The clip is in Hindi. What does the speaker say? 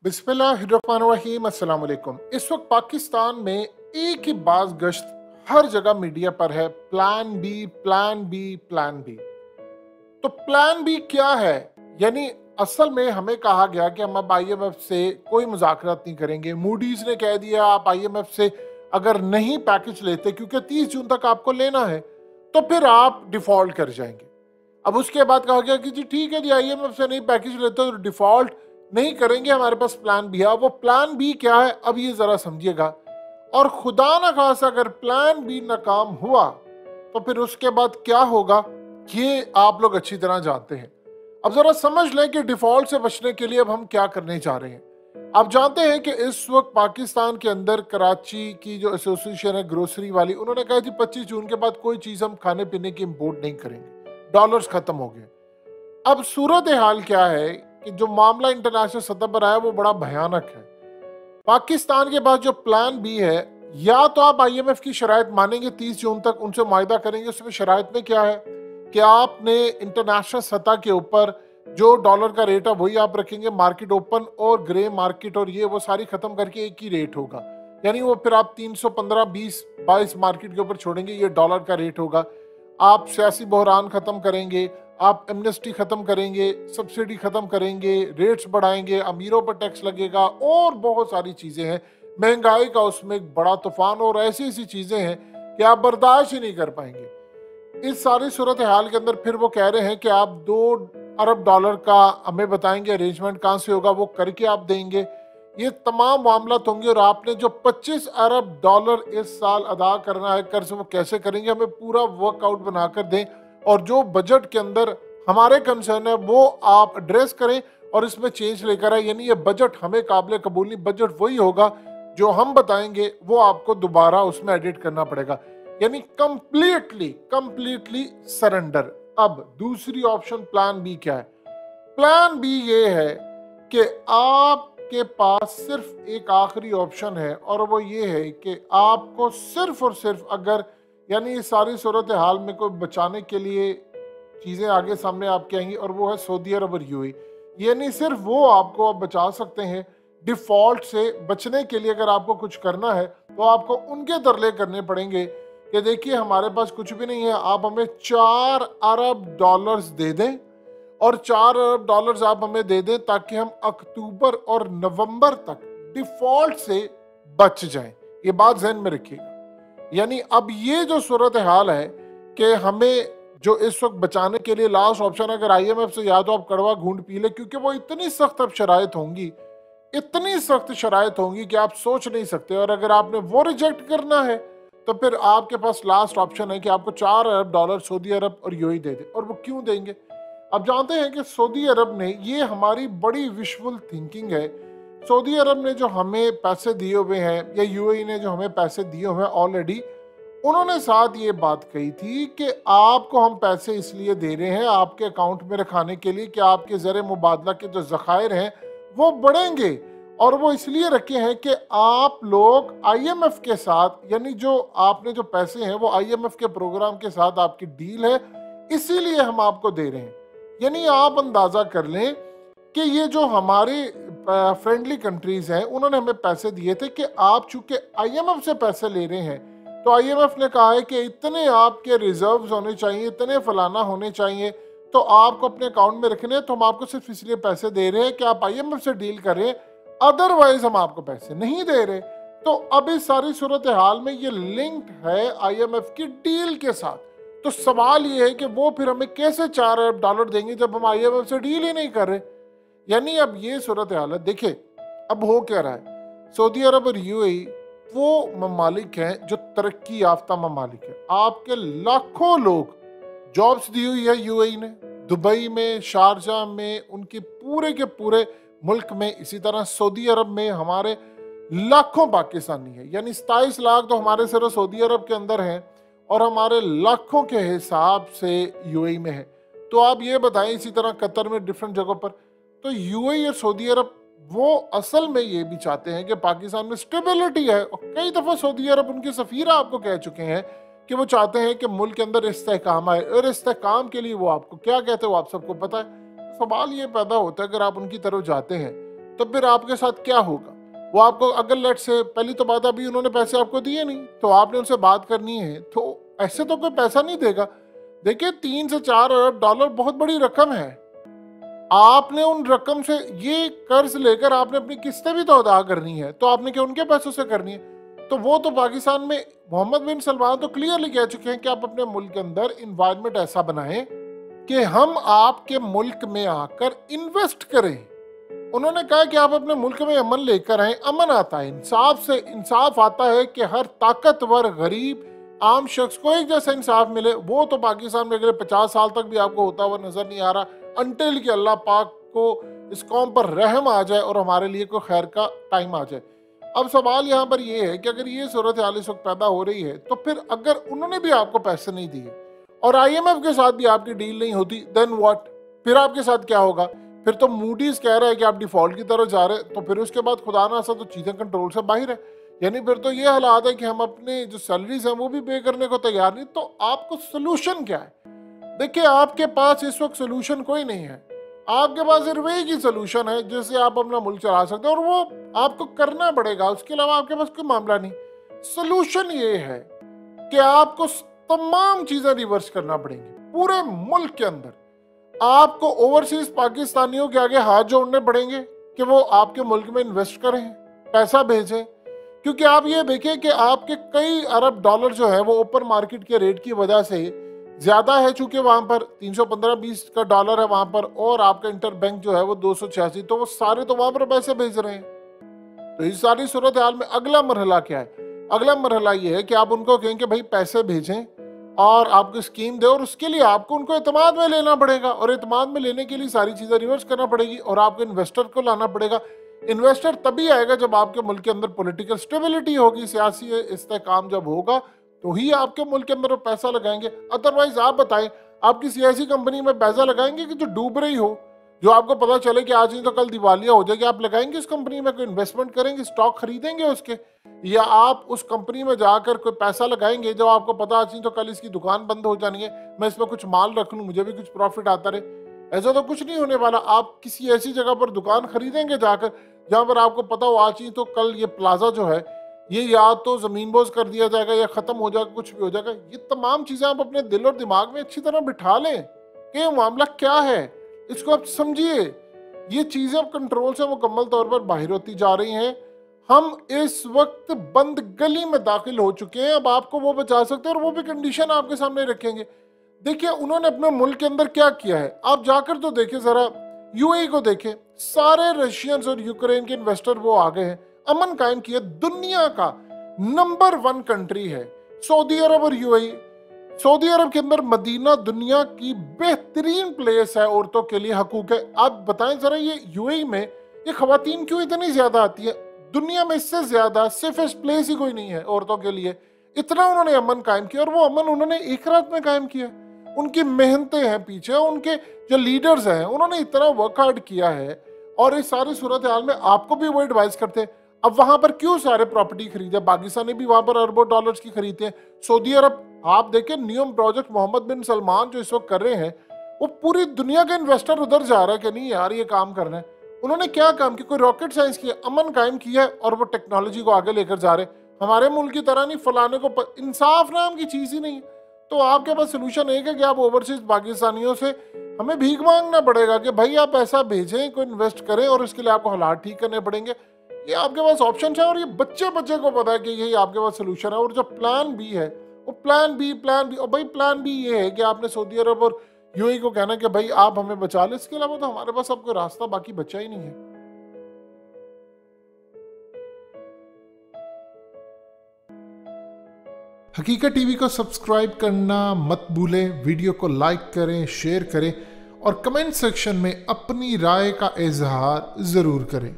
बिस्मिल्लाहिर्रहमानिर्रहीम, अस्सलाम वालेकुम। इस वक्त पाकिस्तान में एक ही बाज गश्त हर जगह मीडिया पर है, plan B, plan B, plan B. तो प्लान बी क्या है? यानी असल में हमें कहा गया कि हम अब आईएमएफ से कोई मुज़ाकरात नहीं करेंगे। मूडीज ने कह दिया आप आईएमएफ से अगर नहीं पैकेज लेते, क्योंकि 30 जून तक आपको लेना है, तो फिर आप डिफॉल्ट कर जाएंगे। अब उसके बाद कहा गया कि जी ठीक है जी, आईएमएफ से नहीं पैकेज लेते तो डिफॉल्ट नहीं करेंगे, हमारे पास प्लान बी है। वो प्लान बी क्या है, अब ये जरा समझिएगा। और खुदा ना खासा अगर प्लान बी नाकाम हुआ तो फिर उसके बाद क्या होगा, ये आप लोग अच्छी तरह जानते हैं। अब जरा समझ लें कि डिफॉल्ट से बचने के लिए अब हम क्या करने जा रहे हैं। आप जानते हैं कि इस वक्त पाकिस्तान के अंदर कराची की जो एसोसिएशन है ग्रोसरी वाली, उन्होंने कहा जी 25 जून के बाद कोई चीज हम खाने पीने की इंपोर्ट नहीं करेंगे, डॉलर्स खत्म हो गए। अब सूरत हाल क्या है कि जो मामला इंटरनेशनल सतह पर आया वो बड़ा भयानक है। पाकिस्तान के पास जो प्लान बी है, या तो आप आईएमएफ की शराइत मानेंगे 30 जून तक उनसे मुआहिदा करेंगे। उसमें शराइत में क्या है कि आपने इंटरनेशनल सतह के ऊपर जो डॉलर का रेट है वही आप रखेंगे, मार्केट ओपन और ग्रे मार्केट और ये वो सारी खत्म करके एक ही रेट होगा। यानी वो फिर आप 315, 20, 22 मार्केट के ऊपर छोड़ेंगे, ये डॉलर का रेट होगा। आप सियासी बहरान खत्म करेंगे, आप एमनेस्टी खत्म करेंगे, सब्सिडी खत्म करेंगे, रेट्स बढ़ाएंगे, अमीरों पर टैक्स लगेगा और बहुत सारी चीजें हैं। महंगाई का उसमें एक बड़ा तूफान और ऐसी ऐसी चीजें हैं कि आप बर्दाश्त ही नहीं कर पाएंगे। इस सारी सूरत हाल के अंदर फिर वो कह रहे हैं कि आप 2 अरब डॉलर का हमें बताएंगे अरेंजमेंट कहाँ से होगा, वो करके आप देंगे। ये तमाम मामला होंगे और आपने जो 25 अरब डॉलर इस साल अदा करना है कर्ज, वो कैसे करेंगे, हमें पूरा वर्कआउट बनाकर दें। और जो बजट के अंदर हमारे कंसर्न है वो आप एड्रेस करें और इसमें चेंज लेकर आए। यानी ये बजट हमें काबिल कबूल नहीं, बजट वही होगा जो हम बताएंगे, वो आपको दोबारा उसमें एडिट करना पड़ेगा। यानी कंप्लीटली सरेंडर। अब दूसरी ऑप्शन प्लान बी क्या है? प्लान बी ये है कि आपके पास सिर्फ एक आखिरी ऑप्शन है और वो ये है कि आपको सिर्फ और सिर्फ अगर यानी इस सारी सूरत हाल में कोई बचाने के लिए चीज़ें आगे सामने आपके आएंगी और वो है सऊदी अरब और यूएई। यानी सिर्फ वो आपको अब बचा सकते हैं। डिफॉल्ट से बचने के लिए अगर आपको कुछ करना है तो आपको उनके तरले करने पड़ेंगे कि देखिए हमारे पास कुछ भी नहीं है, आप हमें 4 अरब डॉलर्स दे दें और 4 अरब डॉलर्स आप हमें दे दें ताकि हम अक्टूबर और नवंबर तक डिफॉल्ट से बच जाएं। ये बात ध्यान में रखिएगा। यानी अब ये जो सूरत हाल है कि हमें जो इस वक्त बचाने के लिए लास्ट ऑप्शन अगर आईएमएफ से, या तो आप कड़वा घूंट पी ले, क्योंकि वो इतनी सख्त अब शराइत होंगी, इतनी सख्त शराइत होंगी कि आप सोच नहीं सकते। और अगर आपने वो रिजेक्ट करना है तो फिर आपके पास लास्ट ऑप्शन है कि आपको 4 अरब डॉलर सऊदी अरब और यूएई दे दे। और वो क्यों देंगे? अब जानते हैं कि सऊदी अरब ने, ये हमारी बड़ी विजुअल थिंकिंग है, सऊदी अरब ने जो हमें पैसे दिए हुए हैं या यूएई ने जो हमें पैसे दिए हुए हैं ऑलरेडी, उन्होंने साथ ये बात कही थी कि आपको हम पैसे इसलिए दे रहे हैं आपके अकाउंट में रखाने के लिए कि आपके ज़र मुबादला के जो ज़खायर हैं वो बढ़ेंगे। और वो इसलिए रखे हैं कि आप लोग आईएमएफ के साथ, यानी जो आपने जो पैसे हैं वो आईएमएफ के प्रोग्राम के साथ आपकी डील है, इसीलिए हम आपको दे रहे हैं। यानी आप अंदाज़ा कर लें कि ये जो हमारे फ्रेंडली कंट्रीज हैं उन्होंने हमें पैसे दिए थे कि आप चूंकि आईएमएफ से पैसे ले रहे हैं तो आईएमएफ ने कहा है कि इतने आपके रिजर्व्स होने चाहिए, इतने फलाना होने चाहिए, तो आपको अपने अकाउंट में रखने हैं, तो हम आपको सिर्फ इसलिए पैसे दे रहे हैं कि आप आईएमएफ से डील करें, अदरवाइज हम आपको पैसे नहीं दे रहे। तो अब इस सारी सूरत हाल में ये लिंक्ड है आईएमएफ की डील के साथ। तो सवाल ये है कि वो फिर हमें कैसे 4 अरब डॉलर देंगे जब हम आईएमएफ से डील ही नहीं कर रहे। यानी अब ये सूरत हाल है। देखिए अब हो क्या रहा है, सऊदी अरब और यूएई वो ममालिक हैं जो तरक्की याफ्ता ममालिक है। आपके लाखों लोग जॉब्स दी हुई है यूएई ने, दुबई में, शारजा में, उनके पूरे के पूरे मुल्क में। इसी तरह सऊदी अरब में हमारे लाखों पाकिस्तानी है, यानी 27 लाख तो हमारे सिर्फ सऊदी अरब के अंदर हैं और हमारे लाखों के हिसाब से यूएई में है। तो आप ये बताएं, इसी तरह कतर में डिफरेंट जगहों पर। तो यूएई और सऊदी अरब वो असल में ये भी चाहते हैं कि पाकिस्तान में स्टेबिलिटी है। और कई दफ़ा सऊदी अरब उनके सफ़ीर आपको कह चुके हैं कि वो चाहते हैं कि मुल्क के अंदर इस्तेहकाम आए, और इस्तेहकाम के लिए वो आपको क्या कहते हैं वो आप सबको पता है। सवाल ये पैदा होता है अगर आप उनकी तरफ जाते हैं तो फिर आपके साथ क्या होगा? वो आपको अगर लेट से पहली तो बात अभी उन्होंने पैसे आपको दिए नहीं तो आपने उनसे बात करनी है, तो ऐसे तो कोई पैसा नहीं देगा। देखिए 3 से 4 अरब डॉलर बहुत बड़ी रकम है। आपने उन रकम से ये कर्ज लेकर आपने अपनी किस्तें भी तो अदा करनी है, तो आपने क्या उनके पैसों से करनी है? तो वो तो पाकिस्तान में मोहम्मद बिन सलमान तो क्लियरली कह चुके हैं कि आप अपने मुल्क के अंदर इन्वायरमेंट ऐसा बनाएं कि हम आपके मुल्क में आकर इन्वेस्ट करें। उन्होंने कहा कि आप अपने मुल्क में अमन लेकर आए। अमन आता है इंसाफ से, इंसाफ आता है कि हर ताकतवर गरीब आम शख्स को एक जैसा इंसाफ मिले। वो तो पाकिस्तान में अगले 50 साल तक भी आपको होता हुआ नजर नहीं आ रहा, अंटिल कि अल्लाह पाक को इस कौम पर रहम आ जाए और हमारे लिए कोई खैर का टाइम आ जाए। अब सवाल यहाँ पर यह है कि अगर ये सूरत हाल इस वक्त पैदा हो रही है, तो फिर अगर उन्होंने भी आपको पैसे नहीं दिए और IMF के साथ भी आपकी डील नहीं होती, देन व्हाट? फिर आपके साथ क्या होगा? फिर तो मूडीज कह रहा है कि आप डिफॉल्ट की तरफ जा रहे हैं, तो फिर उसके बाद खुदा ना ऐसा तो चीजें कंट्रोल से बाहर है। यानी फिर तो ये हालात है कि हम अपने जो सैलरीज हैं वो भी पे करने को तैयार नहीं। तो आपको सोल्यूशन क्या है? देखिए आपके पास इस वक्त सोल्यूशन कोई नहीं है। आपके पास सिर्फ एक ही सोल्यूशन है जिससे आप अपना मुल्क चला सकते हैं, और वो आपको करना पड़ेगा। उसके अलावा आपके पास कोई मामला नहीं। सोल्यूशन ये है कि आपको तमाम चीजें रिवर्स करना पड़ेंगी पूरे मुल्क के अंदर। आपको ओवरसीज पाकिस्तानियों के आगे हाथ जोड़ने पड़ेंगे कि वो आपके मुल्क में इन्वेस्ट करें, पैसा भेजें, क्योंकि आप ये देखें कि आपके कई अरब डॉलर जो है वो ओपन मार्केट के रेट की वजह से ज्यादा है, चूंकि वहां पर 315-20 का डॉलर है वहां पर, और आपका इंटर बैंक जो है वो 286, तो वो सारे तो वहां पर पैसे भेज रहे हैं। तो इस सारी सूरत हाल में अगला मरहला क्या है? अगला मरहला ये है कि आप उनको कहें कि भाई पैसे भेजें और आपको स्कीम दे, और उसके लिए आपको उनको एतमाद में लेना पड़ेगा, और एतमाद में लेने के लिए सारी चीजें रिवर्स करना पड़ेगी, और आपको इन्वेस्टर को लाना पड़ेगा। इन्वेस्टर तभी आएगा जब आपके मुल्क के अंदर पॉलिटिकल स्टेबिलिटी होगी, सियासी इस्तेहकाम जब होगा तो ही आपके मुल्क के अंदर वो पैसा लगाएंगे। अदरवाइज आप बताएं, आप किसी ऐसी कंपनी में पैसा लगाएंगे कि जो डूब रही हो, जो आपको पता चले कि आज नहीं तो कल दिवालिया हो जाएगी, आप लगाएंगे उस कंपनी में? कोई इन्वेस्टमेंट करेंगे, स्टॉक खरीदेंगे उसके, या आप उस कंपनी में जाकर कोई पैसा लगाएंगे जब आपको पता आज नहीं तो कल इसकी दुकान बंद हो जानी है, मैं इसमें कुछ माल रख लूं, मुझे भी कुछ प्रॉफिट आता रहे? ऐसा तो कुछ नहीं होने वाला। आप किसी ऐसी जगह पर दुकान खरीदेंगे जाकर जहां पर आपको पता हो आज नहीं तो कल ये प्लाजा जो है ये या तो जमीन बोझ कर दिया जाएगा या खत्म हो जाएगा, कुछ भी हो जाएगा। ये तमाम चीजें आप अपने दिल और दिमाग में अच्छी तरह बिठा लें कि ये मामला क्या है, इसको आप समझिए। ये चीजें अब कंट्रोल से मुकम्मल तौर पर बाहर होती जा रही हैं। हम इस वक्त बंद गली में दाखिल हो चुके हैं। अब आपको वो बचा सकते हैं और वो भी कंडीशन आपके सामने रखेंगे। देखिए उन्होंने अपने मुल्क के अंदर क्या किया है, आप जाकर तो देखिए जरा, यूएई को देखें, सारे रशियंस और यूक्रेन के इन्वेस्टर वो आ गए हैं, अमन कायम किया। दुनिया का नंबर 1 कंट्री है सऊदी अरब और यूएई। सऊदी अरब के अंदर मदीना दुनिया की बेहतरीन प्लेस है औरतों के लिए, हकूक है। आप बताएं जरा, ये यूएई में ये खवातीन क्यों इतनी ज्यादा आती है? दुनिया में इससे ज्यादा सेफेस्ट प्लेस ही कोई नहीं है औरतों के लिए। इतना उन्होंने अमन कायम किया, और वो अमन उन्होंने एक रात में कायम किया। उनकी मेहनतें हैं पीछे, उनके जो लीडर्स हैं उन्होंने इतना वर्क हार्ड किया है। और इस सारी सूरत हाल में आपको भी वो एडवाइस करते हैं। अब वहां पर क्यों सारे प्रॉपर्टी खरीदे? पाकिस्तान ने भी वहां पर अरबों डॉलर्स की खरीदते हैं। सऊदी अरब, आप देखें न्यूम प्रोजेक्ट मोहम्मद बिन सलमान जो इस वक्त कर रहे हैं, वो पूरी दुनिया का इन्वेस्टर उधर जा रहा है कि नहीं यार ये काम करना है। उन्होंने क्या काम किया? कोई रॉकेट साइंस किया, अमन कायम किया है, और वो टेक्नोलॉजी को आगे लेकर जा रहे हैं। हमारे मुल्क की तरह नहीं फलाने को इंसाफ नाम की चीज ही नहीं है। तो आपके पास सोल्यूशन एक है कि आप ओवरसीज पाकिस्तानियों से हमें भीख मांगना पड़ेगा कि भाई आप पैसा भेजें, कोई इन्वेस्ट करें, और इसके लिए आपको हालात ठीक करने पड़ेंगे। ये आपके पास ऑप्शन है, और ये बच्चे को पता है कि यही आपके पास सोल्यूशन है। और जो प्लान बी है वो प्लान बी, और भाई प्लान बी ये है कि आपने सऊदी अरब और यूएई को कहना कि भाई आप हमें बचा ले, इसके अलावा तो हमारे पास अब कोई रास्ता बाकी बचा ही नहीं है। हकीकत टीवी को सब्सक्राइब करना मत भूलें, वीडियो को लाइक करें, शेयर करें, और कमेंट सेक्शन में अपनी राय का इजहार जरूर करें।